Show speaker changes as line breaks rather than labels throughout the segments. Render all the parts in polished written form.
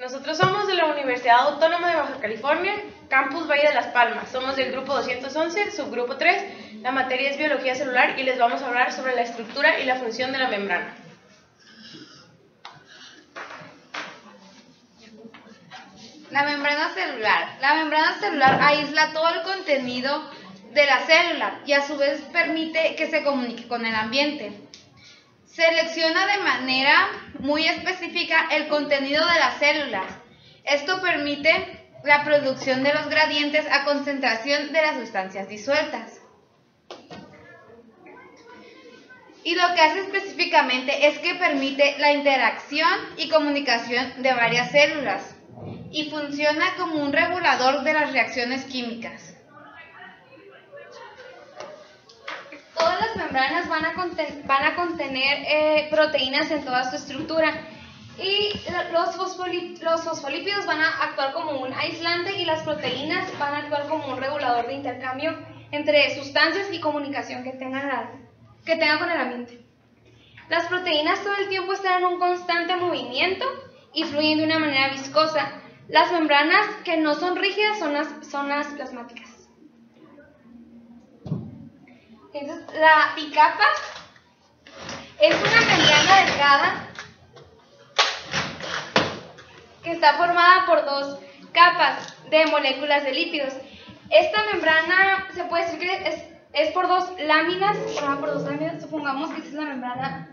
Nosotros somos de la Universidad Autónoma de Baja California, Campus Valle de las Palmas. Somos del grupo 211, subgrupo 3. La materia es biología celular y les vamos a hablar sobre la estructura y la función de la membrana.
La membrana celular. La membrana celular aísla todo el contenido de la célula y a su vez permite que se comunique con el ambiente. Selecciona de manera muy específica el contenido de las células. Esto permite la producción de los gradientes a concentración de las sustancias disueltas. Y lo que hace específicamente es que permite la interacción y comunicación de varias células y funciona como un regulador de las reacciones químicas. Todas las membranas van a contener proteínas en toda su estructura y los fosfolípidos van a actuar como un aislante y las proteínas van a actuar como un regulador de intercambio entre sustancias y comunicación que tengan con el ambiente. Las proteínas todo el tiempo están en un constante movimiento y fluyen de una manera viscosa. Las membranas que no son rígidas son las plasmáticas. Entonces, la bicapa es una membrana delgada que está formada por dos capas de moléculas de lípidos. Esta membrana se puede decir que es por dos láminas, supongamos que esta es la membrana,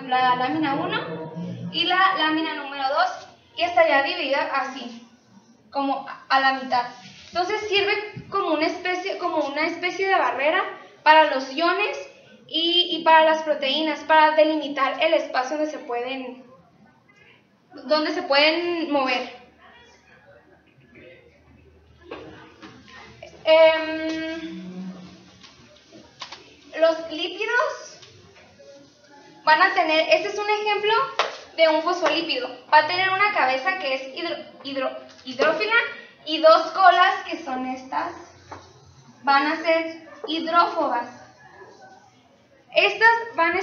la lámina 1 y la lámina número 2, y estaría dividida así, como a la mitad. Entonces sirve como una especie de barrera para los iones y para las proteínas, para delimitar el espacio donde se pueden mover. Los lípidos van a tener, este es un ejemplo de un fosfolípido, va a tener una cabeza que es hidrófila y dos colas, que son estas, van a ser hidrófobas. Estas van a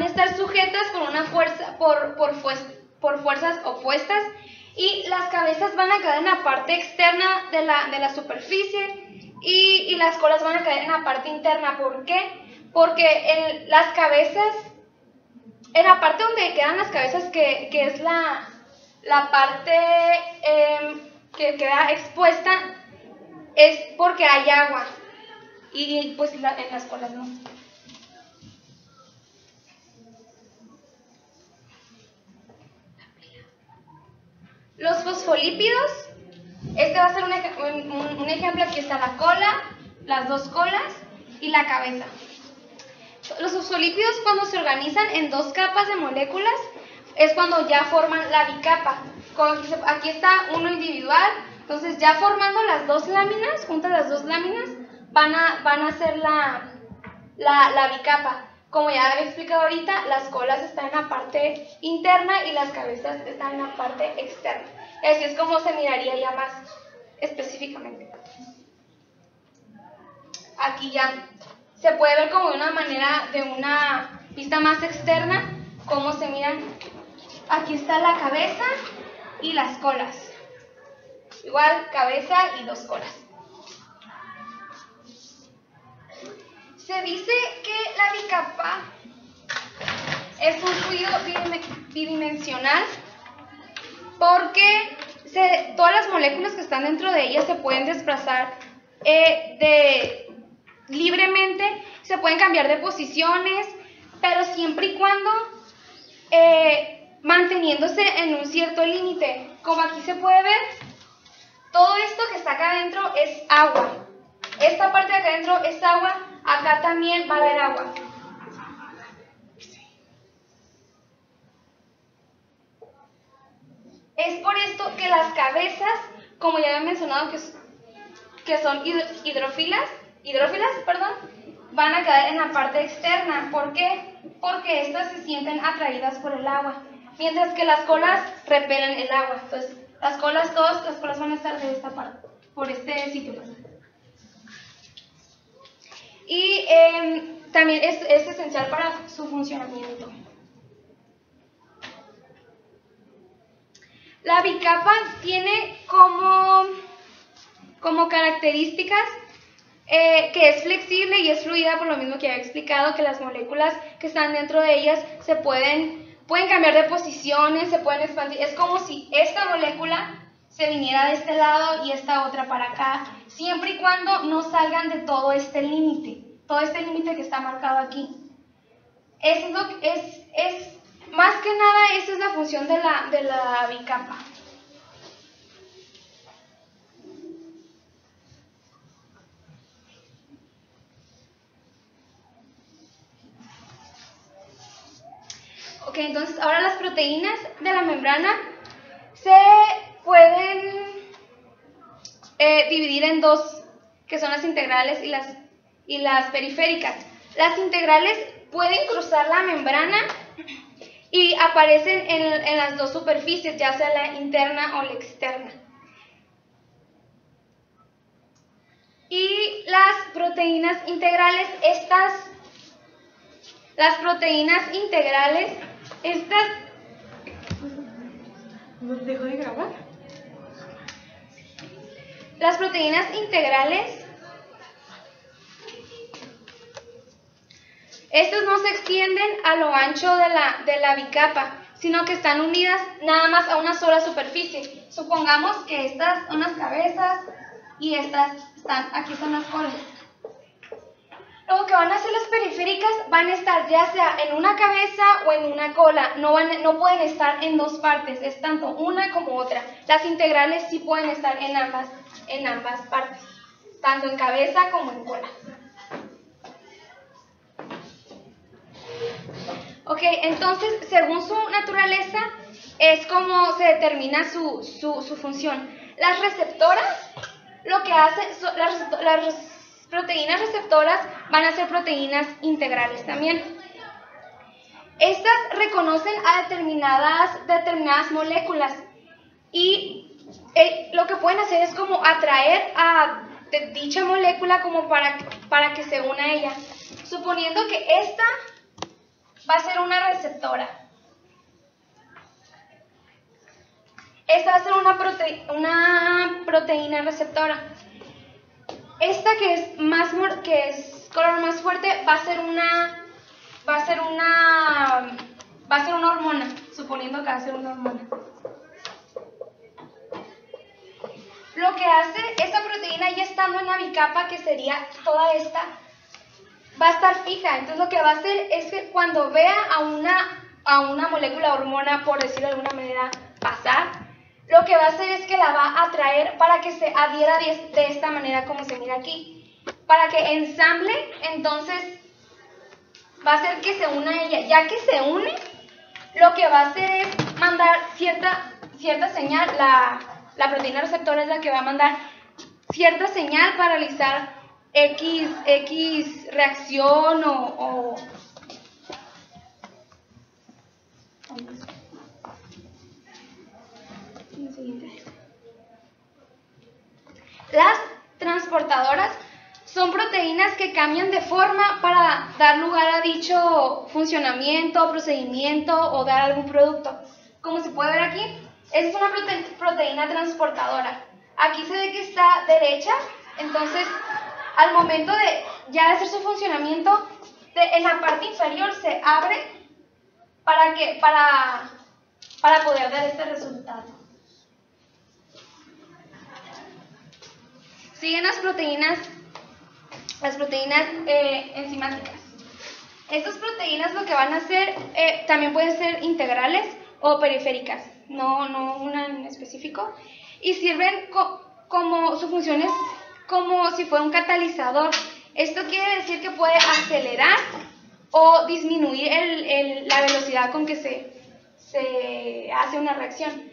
estar sujetas por una fuerza, por fuerzas opuestas, y las cabezas van a caer en la parte externa de la superficie y las colas van a caer en la parte interna. ¿Por qué? Porque las cabezas, en la parte donde quedan las cabezas, que es la parte que queda expuesta, es porque hay agua y pues en las colas no. Los fosfolípidos, este va a ser un ejemplo. Aquí está la cola, las dos colas y la cabeza. Los fosfolípidos, cuando se organizan en dos capas de moléculas, es cuando ya forman la bicapa. Aquí está uno individual, entonces ya formando las dos láminas, juntas las dos láminas, van a hacer la bicapa. Como ya había explicado ahorita, las colas están en la parte interna y las cabezas están en la parte externa. Así es como se miraría ya más específicamente. Aquí ya se puede ver como de una vista más externa, cómo se miran. Aquí está la cabeza y las colas. Igual, cabeza y dos colas. Se dice que la bicapa es un fluido bidimensional porque todas las moléculas que están dentro de ella se pueden desplazar libremente, se pueden cambiar de posiciones, pero siempre y cuando manteniéndose en un cierto límite. Como aquí se puede ver, todo esto que está acá adentro es agua. Esta parte de acá adentro es agua. Acá también va a haber agua. Es por esto que las cabezas, como ya había mencionado, que son hidrófilas, van a caer en la parte externa. ¿Por qué? Porque estas se sienten atraídas por el agua, mientras que las colas repelen el agua. Entonces, las colas van a estar de esta parte, por este sitio. Y también es esencial para su funcionamiento. La bicapa tiene como características que es flexible y es fluida, por lo mismo que había explicado, que las moléculas que están dentro de ellas se pueden cambiar de posiciones, se pueden expandir. Es como si esta molécula se viniera de este lado y esta otra para acá, siempre y cuando no salgan de todo este límite que está marcado aquí. Más que nada, esa es la función de la bicapa. Ok, entonces ahora las proteínas de la membrana se pueden dividir en dos, que son las integrales y las periféricas. Las integrales pueden cruzar la membrana y aparecen en las dos superficies, ya sea la interna o la externa. Y las proteínas integrales,
¿No dejó de grabar?
Las proteínas integrales, estas no se extienden a lo ancho de la bicapa, sino que están unidas nada más a una sola superficie. Supongamos que estas son las cabezas y estas aquí son las colas. Lo que van a hacer las periféricas van a estar ya sea en una cabeza o en una cola, no pueden estar en dos partes, es tanto una como otra. Las integrales sí pueden estar en ambas partes, tanto en cabeza como en cola. Ok, entonces, según su naturaleza, es como se determina su función. Las receptoras, lo que hacen, las proteínas receptoras van a ser proteínas integrales también. Estas reconocen a determinadas moléculas y lo que pueden hacer es como atraer a dicha molécula como para que se una a ella. Suponiendo que esta va a ser una receptora. Esta va a ser una proteína receptora. Esta que es color más fuerte va a ser una hormona, suponiendo que va a ser una hormona. Lo que hace esta proteína, ya estando en la bicapa, que sería toda esta, va a estar fija. Entonces lo que va a hacer es que cuando vea a una molécula hormona, por decirlo de alguna manera, pasar, lo que va a hacer es que la va a atraer para que se adhiera de esta manera como se mira aquí. Para que ensamble, entonces va a hacer que se una a ella. Ya que se une, lo que va a hacer es mandar cierta señal. La proteína receptora es la que va a mandar cierta señal para realizar X reacción o Las transportadoras son proteínas que cambian de forma para dar lugar a dicho funcionamiento, procedimiento o dar algún producto. Como se puede ver aquí, esta es una proteína transportadora. Aquí se ve que está derecha, entonces al momento de ya hacer su funcionamiento, en la parte inferior se abre para poder dar este resultado. Siguen las proteínas enzimáticas. Estas proteínas lo que van a hacer también pueden ser integrales o periféricas, no una en específico, y sirven como su función es como si fuera un catalizador. Esto quiere decir que puede acelerar o disminuir la velocidad con que se hace una reacción.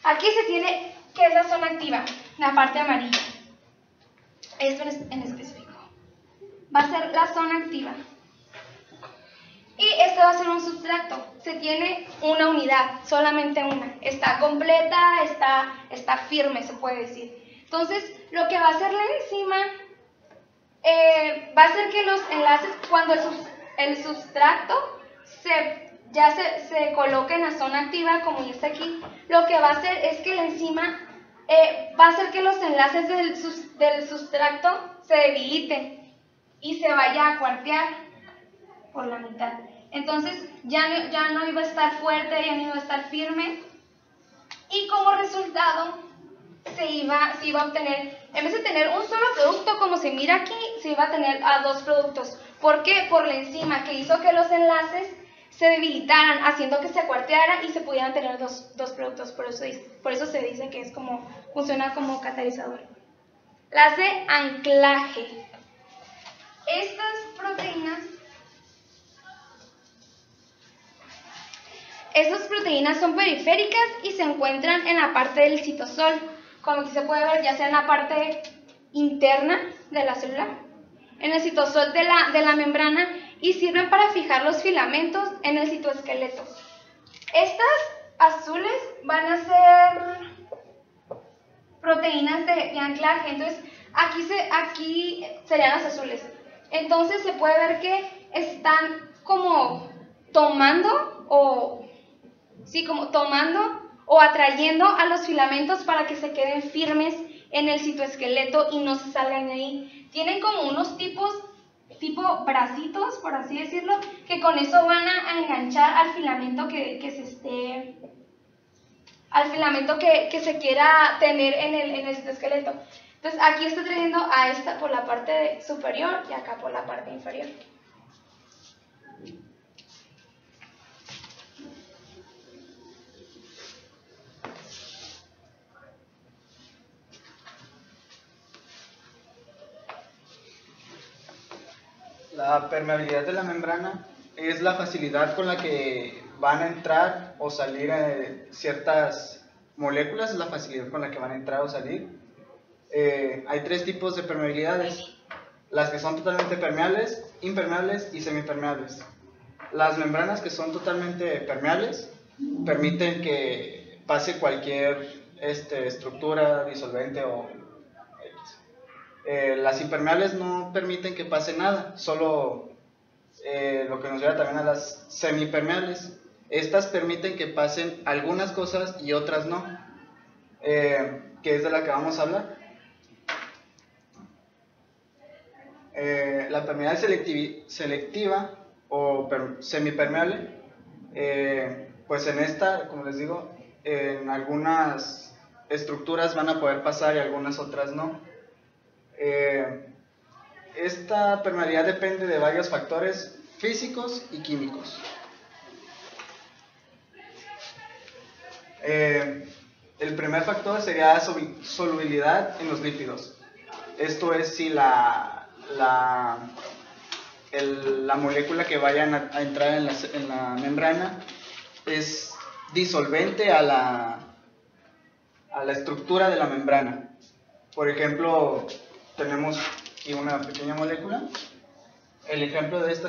Aquí se tiene que es la zona activa, la parte amarilla. Esto en específico va a ser la zona activa. Y esto va a ser un sustrato. Se tiene una unidad, solamente una. Está completa, está firme, se puede decir. Entonces, lo que va a hacer la enzima va a hacer que los enlaces, cuando el sustrato ya se coloca en la zona activa, como ya está aquí, lo que va a hacer es que la enzima va a hacer que los enlaces del sustrato se debiliten y se vaya a cuartear por la mitad. Entonces ya no iba a estar fuerte, ya no iba a estar firme, y como resultado se iba a obtener, en vez de tener un solo producto como se mira aquí, se iba a tener a dos productos. ¿Por qué? Por la enzima que hizo que los enlaces se debilitaran, haciendo que se cuarteara y se pudieran tener dos productos. Por eso se dice que funciona como catalizador. Las de anclaje. Estas proteínas son periféricas y se encuentran en la parte del citosol, como aquí se puede ver, ya sea en la parte interna de la célula, en el citosol de la membrana, y sirven para fijar los filamentos en el citoesqueleto. Estas azules van a ser proteínas de anclaje, entonces aquí serían las azules. Entonces se puede ver que están como tomando o atrayendo a los filamentos para que se queden firmes en el citoesqueleto y no se salgan de ahí. Tienen como unos tipo bracitos, por así decirlo, que con eso van a enganchar al filamento que se quiera tener en el citoesqueleto. Entonces aquí está trayendo a esta por la parte superior y acá por la parte inferior.
La permeabilidad de la membrana es la facilidad con la que van a entrar o salir ciertas moléculas, es la facilidad con la que van a entrar o salir. Hay tres tipos de permeabilidades: las que son totalmente permeables, impermeables y semipermeables. Las membranas que son totalmente permeables permiten que pase cualquier estructura, disolvente o las impermeables no permiten que pase nada, solo lo que nos lleva también a las semipermeables. Estas permiten que pasen algunas cosas y otras no, que es de la que vamos a hablar. La permeabilidad selectiva o semipermeable, pues en esta, como les digo, en algunas estructuras van a poder pasar y algunas otras no. Esta permeabilidad depende de varios factores físicos y químicos. El primer factor sería solubilidad en los lípidos. Esto es si la molécula que vayan a entrar en la membrana es disolvente a la estructura de la membrana. Por ejemplo, tenemos aquí una pequeña molécula. El ejemplo de esta,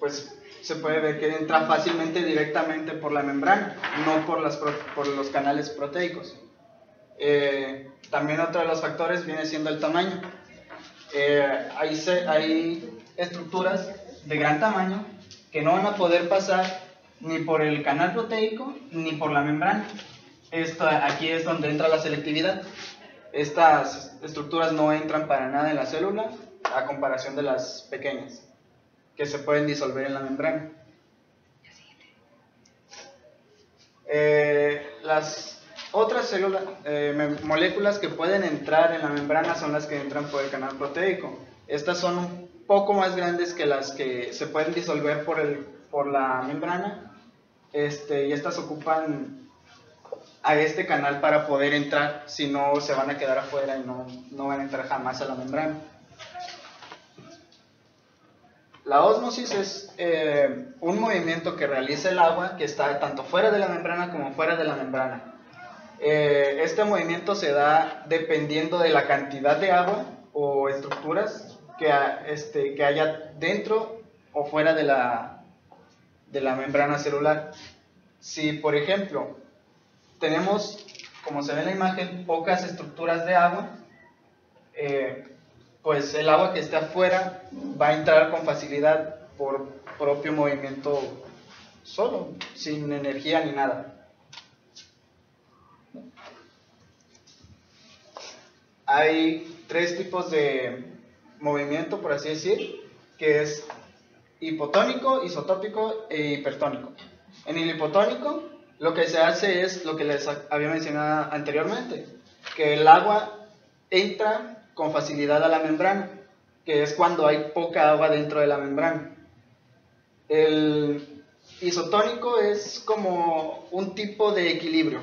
pues se puede ver que entra fácilmente directamente por la membrana, no por los canales proteicos. También otro de los factores viene siendo el tamaño. Hay estructuras de gran tamaño que no van a poder pasar ni por el canal proteico ni por la membrana. Aquí es donde entra la selectividad. Estas estructuras no entran para nada en la célula, a comparación de las pequeñas, que se pueden disolver en la membrana. Las otras moléculas que pueden entrar en la membrana son las que entran por el canal proteico. Estas son un poco más grandes que las que se pueden disolver por la membrana, y estas ocupan a este canal para poder entrar, si no se van a quedar afuera y no van a entrar jamás a la membrana. La ósmosis es un movimiento que realiza el agua que está tanto fuera de la membrana como fuera de la membrana. Este movimiento se da dependiendo de la cantidad de agua o estructuras que haya dentro o fuera de la membrana celular. Si, por ejemplo, tenemos, como se ve en la imagen, pocas estructuras de agua, pues el agua que esté afuera va a entrar con facilidad por propio movimiento solo, sin energía ni nada. Hay tres tipos de movimiento, por así decir, que es hipotónico, isotópico e hipertónico. En el hipotónico, lo que se hace es lo que les había mencionado anteriormente, que el agua entra con facilidad a la membrana, que es cuando hay poca agua dentro de la membrana. El isotónico es como un tipo de equilibrio.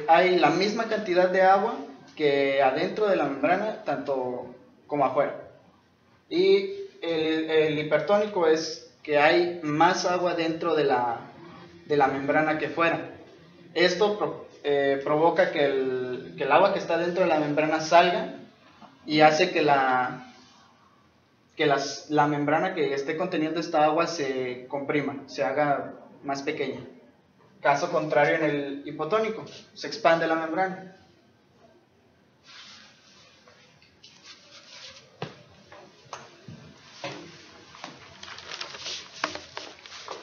Hay la misma cantidad de agua que adentro de la membrana, tanto como afuera. Y el hipertónico es que hay más agua dentro de la membrana que fuera. Esto provoca que el agua que está dentro de la membrana salga y hace que la membrana que esté conteniendo esta agua se comprima, se haga más pequeña. Caso contrario en el hipotónico, se expande la membrana.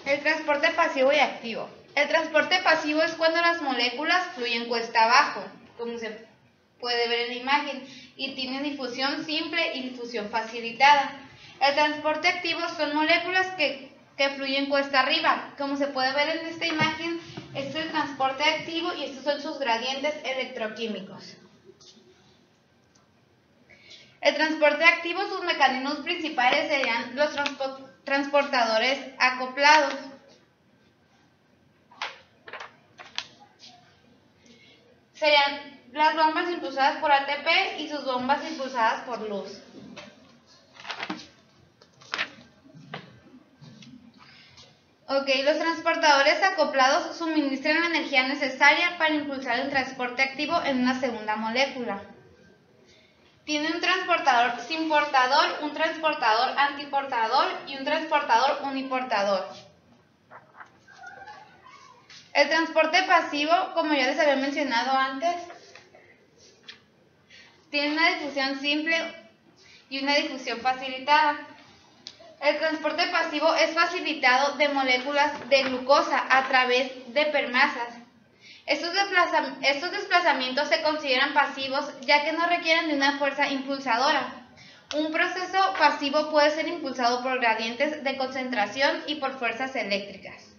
El transporte pasivo y activo. El transporte pasivo es cuando las moléculas fluyen cuesta abajo, como se puede ver en la imagen, y tienen difusión simple y difusión facilitada. El transporte activo son moléculas que fluyen cuesta arriba, como se puede ver en esta imagen. Este es el transporte activo y estos son sus gradientes electroquímicos. El transporte activo, sus mecanismos principales serían los transportadores acoplados. Serían las bombas impulsadas por ATP y sus bombas impulsadas por luz. Los transportadores acoplados suministran la energía necesaria para impulsar el transporte activo en una segunda molécula. Tiene un transportador sin portador, un transportador antiportador y un transportador uniportador. El transporte pasivo, como ya les había mencionado antes, tiene una difusión simple y una difusión facilitada. El transporte pasivo es facilitado de moléculas de glucosa a través de permasas. Estos desplazamientos se consideran pasivos ya que no requieren de una fuerza impulsadora. Un proceso pasivo puede ser impulsado por gradientes de concentración y por fuerzas eléctricas.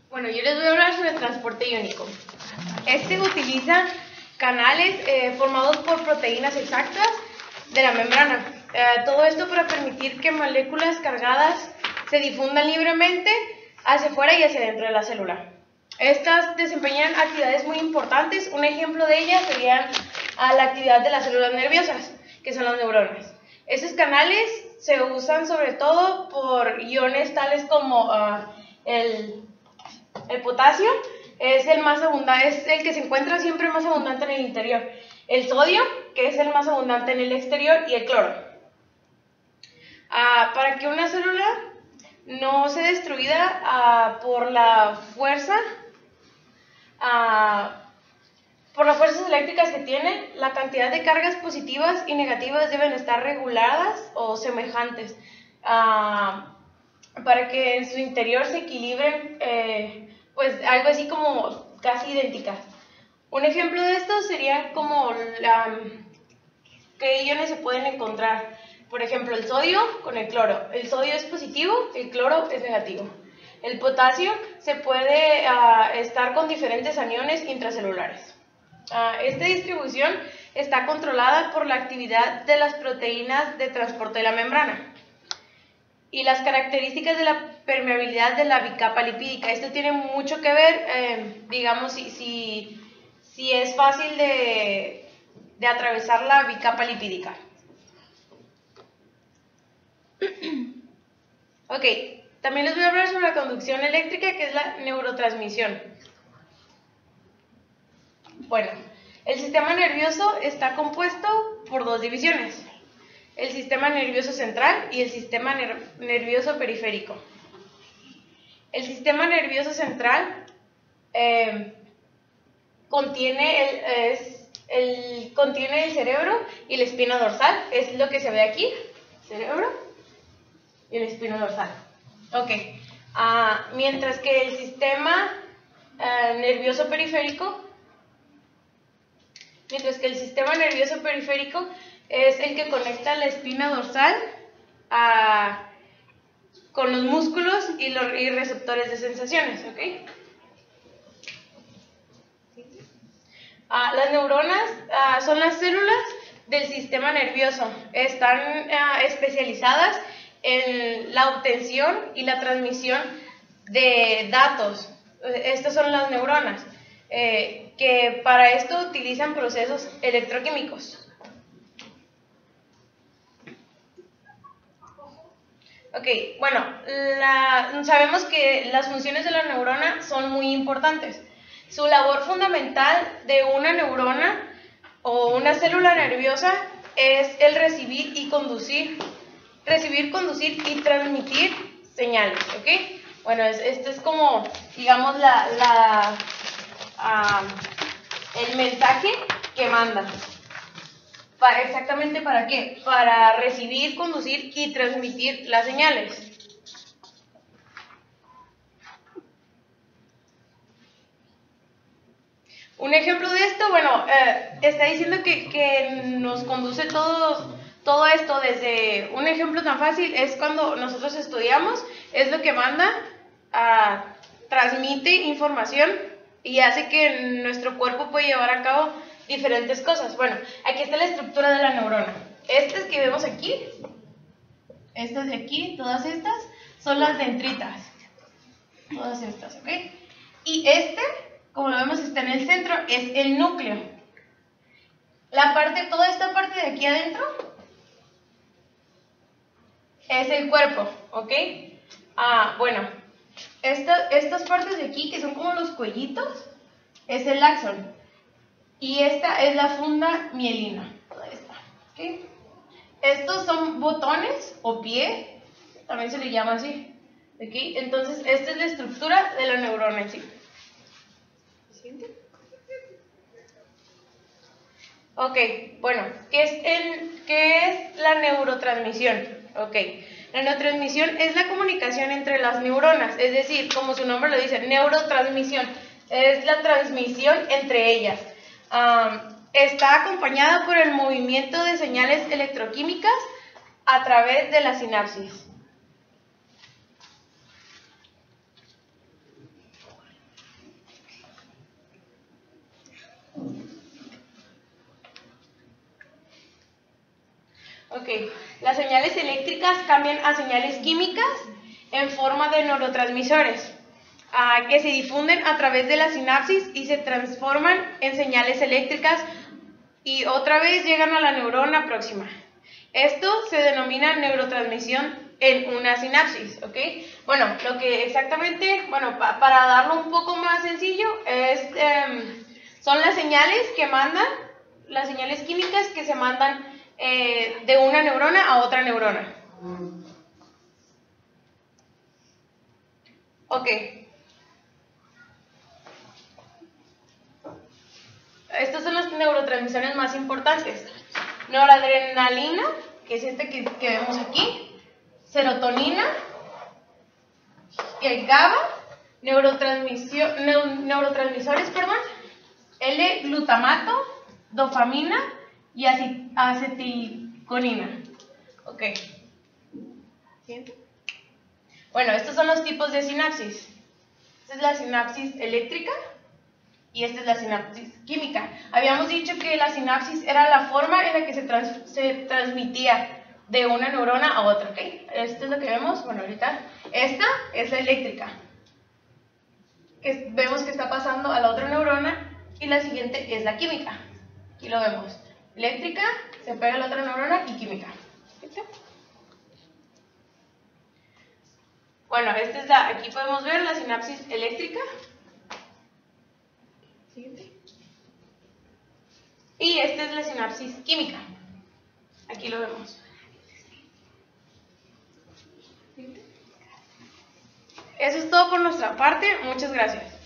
Bueno, yo les voy a hablar sobre el transporte iónico. Este utiliza canales formados por proteínas exactas de la membrana. Todo esto para permitir que moléculas cargadas se difundan libremente hacia afuera y hacia dentro de la célula. Estas desempeñan actividades muy importantes. Un ejemplo de ellas sería la actividad de las células nerviosas, que son las neuronas. Estos canales se usan sobre todo por iones tales como el potasio, es el más abundante, es el que se encuentra siempre más abundante en el interior. El sodio, que es el más abundante en el exterior, y el cloro. Para que una célula no sea destruida por las fuerzas eléctricas que tiene, la cantidad de cargas positivas y negativas deben estar reguladas o semejantes, para que en su interior se equilibren, pues algo así como casi idénticas. Un ejemplo de esto sería como qué iones se pueden encontrar. Por ejemplo, el sodio con el cloro. El sodio es positivo, el cloro es negativo. El potasio se puede estar con diferentes aniones intracelulares. Esta distribución está controlada por la actividad de las proteínas de transporte de la membrana y las características de la permeabilidad de la bicapa lipídica. Esto tiene mucho que ver, digamos, si es fácil de atravesar la bicapa lipídica. Ok, también les voy a hablar sobre la conducción eléctrica, que es la neurotransmisión. Bueno, El sistema nervioso está compuesto por dos divisiones: el sistema nervioso central y el sistema nervioso periférico. El sistema nervioso central contiene el cerebro y la espina dorsal, es lo que se ve aquí, cerebro y la espina dorsal. Ok, mientras que el sistema nervioso periférico es el que conecta la espina dorsal con los músculos y receptores de sensaciones, ¿ok? Las neuronas son las células del sistema nervioso. Están especializadas en la obtención y la transmisión de datos. Estas son las neuronas, que para esto utilizan procesos electroquímicos. Ok, bueno, sabemos que las funciones de la neurona son muy importantes. Su labor fundamental de una neurona o una célula nerviosa es el recibir, conducir y transmitir señales, ¿ok? Bueno, esto es como, digamos, el mensaje que manda. ¿Exactamente para qué? Para recibir, conducir y transmitir las señales. Un ejemplo de esto, bueno, está diciendo que nos conduce todo esto desde un ejemplo tan fácil, es cuando nosotros estudiamos, es lo que manda, transmite información y hace que nuestro cuerpo pueda llevar a cabo diferentes cosas. Bueno, aquí está la estructura de la neurona. Estas que vemos aquí, estas de aquí, todas estas, son las dendritas. Todas estas, ¿ok? Y como lo vemos, está en el centro, es el núcleo. Toda esta parte de aquí adentro es el cuerpo, ¿ok? Bueno, estas partes de aquí, que son como los cuellitos, es el axón. Y esta es la funda mielina. Toda esta, ¿ok? Estos son botones o pie, también se le llama así, ¿ok? Entonces, esta es la estructura de la neurona en sí. Ok, bueno, ¿qué es la neurotransmisión? Ok, la neurotransmisión es la comunicación entre las neuronas, es decir, como su nombre lo dice, neurotransmisión, es la transmisión entre ellas. Está acompañada por el movimiento de señales electroquímicas a través de la sinapsis. Ok, las señales eléctricas cambian a señales químicas en forma de neurotransmisores que se difunden a través de la sinapsis y se transforman en señales eléctricas y otra vez llegan a la neurona próxima. Esto se denomina neurotransmisión en una sinapsis, ¿ok? Bueno, lo que exactamente, bueno, para darlo un poco más sencillo, son las señales que mandan, las señales químicas que se mandan de una neurona a otra neurona. Ok. Estos son los neurotransmisores más importantes. Noradrenalina, que es este que vemos aquí. Serotonina. El GABA. Neurotransmisores, perdón. L-glutamato. Dopamina y acetilcolina. Ok. ¿Siguiente? Bueno, estos son los tipos de sinapsis. Esta es la sinapsis eléctrica y esta es la sinapsis química. Habíamos dicho que la sinapsis era la forma en la que se transmitía de una neurona a otra, ¿ok? Esto es lo que vemos, bueno, ahorita. Esta es la eléctrica. Vemos que está pasando a la otra neurona y la siguiente es la química. Aquí lo vemos. Eléctrica, se pega a la otra neurona y química. ¿Viste? Bueno, aquí podemos ver la sinapsis eléctrica. Siguiente. Y esta es la sinapsis química. Aquí lo vemos. Eso es todo por nuestra parte. Muchas gracias.